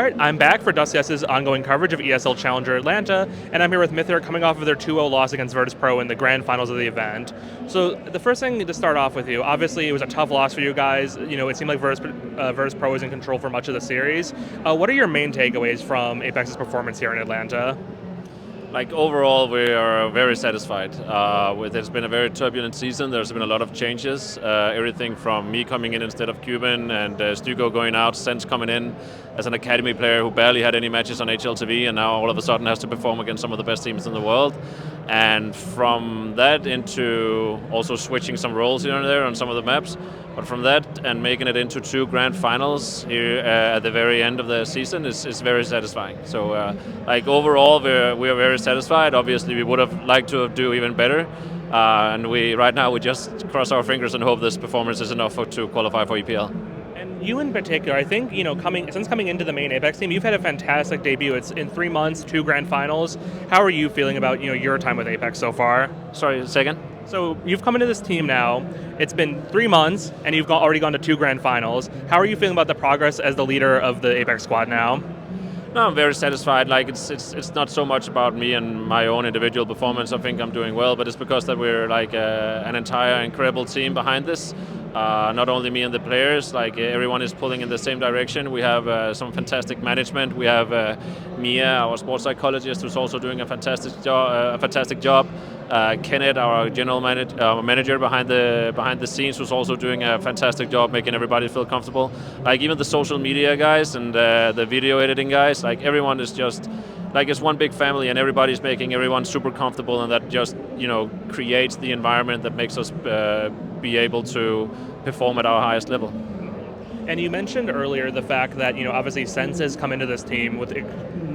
All right, I'm back for DustYes's ongoing coverage of ESL Challenger Atlanta, and I'm here with mithR coming off of their 2-0 loss against Virtus.pro in the grand finals of the event. So the first thing to start off with you, obviously it was a tough loss for you guys. You know, it seemed like Virtus.pro was in control for much of the series. What are your main takeaways from Apeks' performance here in Atlanta? Like overall, we are very satisfied. It's been a very turbulent season. There's been a lot of changes. Everything from me coming in instead of Cuban and Stuco going out, Sense coming in as an academy player who barely had any matches on HLTV and now all of a sudden has to perform against some of the best teams in the world. And from that into also switching some roles here and there on some of the maps. But from that and making it into 2 grand finals here at the very end of the season is very satisfying. So like overall, we are very satisfied. Obviously, we would have liked to do even better. And right now we just cross our fingers and hope this performance is enough to qualify for EPL. And you in particular, I think, you know, since coming into the main Apeks team, you've had a fantastic debut. It's in 3 months, 2 grand finals. How are you feeling about, your time with Apeks so far? Sorry, say again? So you've come into this team now. It's been 3 months, and you've already gone to 2 grand finals. How are you feeling about the progress as the leader of the Apeks squad now? No, I'm very satisfied. Like it's not so much about me and my own individual performance. I think I'm doing well, but it's because that we're like an entire incredible team behind this. Not only me and the players, like everyone is pulling in the same direction. We have some fantastic management. We have Mia, our sports psychologist, who's also doing a fantastic job. Kenneth, our general manager behind the scenes, who's also doing a fantastic job making everybody feel comfortable. Like even the social media guys and the video editing guys, like everyone is just like it's one big family, and everybody's making everyone super comfortable, and that just creates the environment that makes us be able to perform at our highest level. And you mentioned earlier the fact that, obviously Sense has come into this team with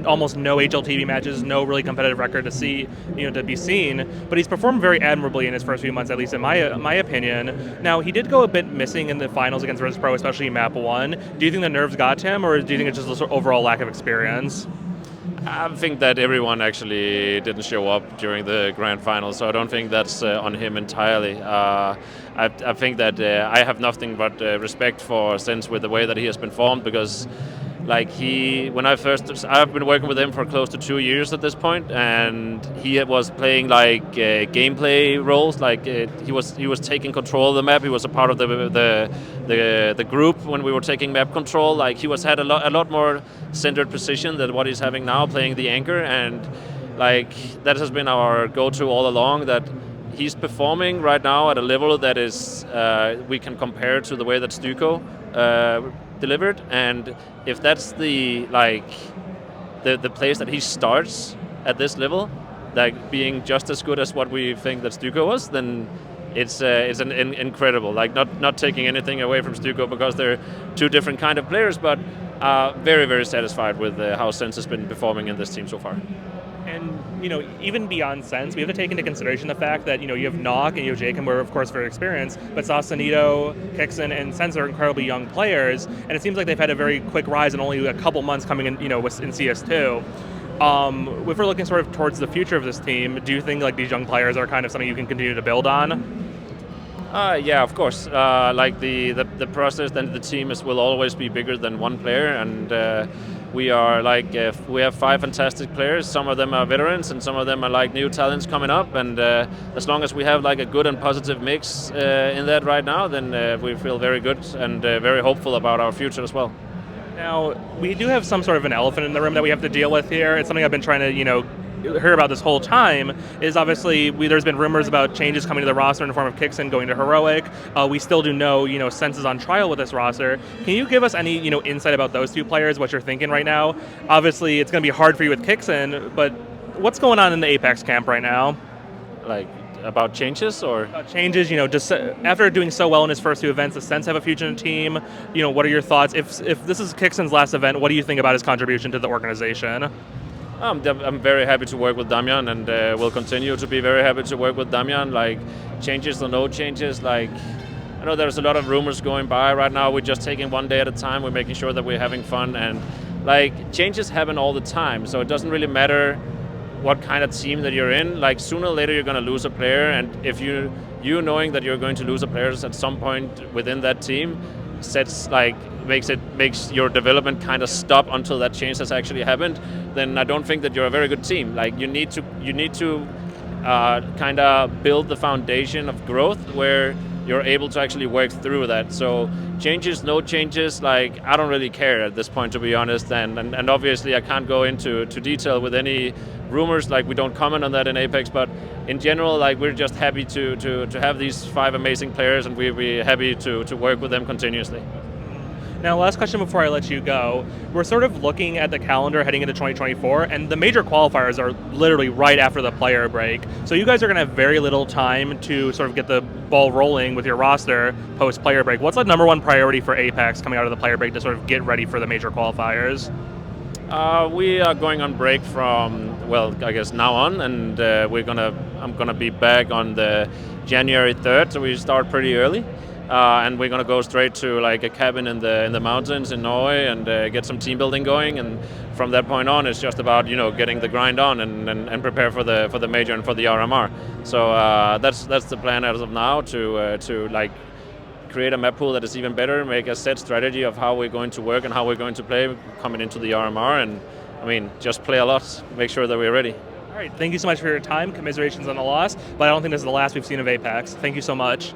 almost no HLTV matches, no really competitive record to see, to be seen, but he's performed very admirably in his first few months, at least in my opinion. Now, he did go a bit missing in the finals against Virtus.pro, especially in map 1. Do you think the nerves got to him, or do you think it's just an overall lack of experience? I think that everyone actually didn't show up during the grand final, so I don't think that's on him entirely. I think that I have nothing but respect for Sense with the way that he has been formed, because like I've been working with him for close to 2 years at this point, and he was playing like gameplay roles. Like he was taking control of the map. He was a part of the group when we were taking map control. Like he had a lot more centered position than what he's having now, playing the anchor, and like that has been our go-to all along. That he's performing right now at a level that is we can compare to the way that Stuco delivered, and if that's the place that he starts at this level, like being just as good as what we think that Stuco was, then it's incredible. Like not taking anything away from Stuco, because they're 2 different kind of players, but very, very satisfied with how Sense has been performing in this team so far. And, even beyond Sense, we have to take into consideration the fact that, you have Nock and you have Jacob, who are, of course, very experienced, but Sausalito, kyxsan, and Sense are incredibly young players, and it seems like they've had a very quick rise in only a couple months coming in, in CS2. If we're looking sort of towards the future of this team, do you think like these young players are kind of something you can continue to build on? Yeah, of course. Like the process and the team will always be bigger than one player, and we are we have 5 fantastic players. Some of them are veterans, and some of them are like new talents coming up. And as long as we have like a good and positive mix in that right now, then we feel very good and very hopeful about our future as well. Now, we do have some sort of an elephant in the room that we have to deal with here. It's something I've been trying to, hear about this whole time, is obviously there's been rumors about changes coming to the roster in the form of kyxsan going to Heroic. We still do know, Sense is on trial with this roster. Can you give us any, insight about those 2 players, what you're thinking right now? Obviously, it's going to be hard for you with kyxsan, but what's going on in the Apeks camp right now? Like, about changes or? Changes, just after doing so well in his first 2 events, does Sense have a future in the team? What are your thoughts? If this is kyxsan's last event, what do you think about his contribution to the organization? I'm very happy to work with Damjan, and will continue to be very happy to work with Damjan. Like, changes or no changes, like, I know there's a lot of rumors going by right now. We're just taking one day at a time. We're making sure that we're having fun, and like changes happen all the time. So it doesn't really matter what kind of team that you're in. Like sooner or later you're going to lose a player, and if you knowing that you're going to lose a player at some point within that team sets like makes your development kind of stop until that change has actually happened, then I don't think that you're a very good team. Like you need to kind of build the foundation of growth where you're able to actually work through that. So changes, no changes, like I don't really care at this point, to be honest. And obviously I can't go into detail with any rumors, like we don't comment on that in Apeks, but in general, like we're just happy to have these 5 amazing players, and we're happy to work with them continuously. Now, last question before I let you go. We're sort of looking at the calendar heading into 2024, and the major qualifiers are literally right after the player break. So you guys are going to have very little time to sort of get the ball rolling with your roster post-player break. What's the number one priority for Apeks coming out of the player break to sort of get ready for the major qualifiers? We are going on break from, well, I guess now on, and I'm gonna be back on the January 3rd, so we start pretty early. And we're gonna go straight to like a cabin in the mountains in Norway and get some team building going. And from that point on, it's just about getting the grind on and prepare for the major and for the RMR. So that's the plan as of now, to like create a map pool that is even better, make a set strategy of how we're going to work and how we're going to play coming into the RMR, and I mean just play a lot, make sure that we're ready. All right, thank you so much for your time. Commiserations on the loss, but I don't think this is the last we've seen of Apeks. Thank you so much.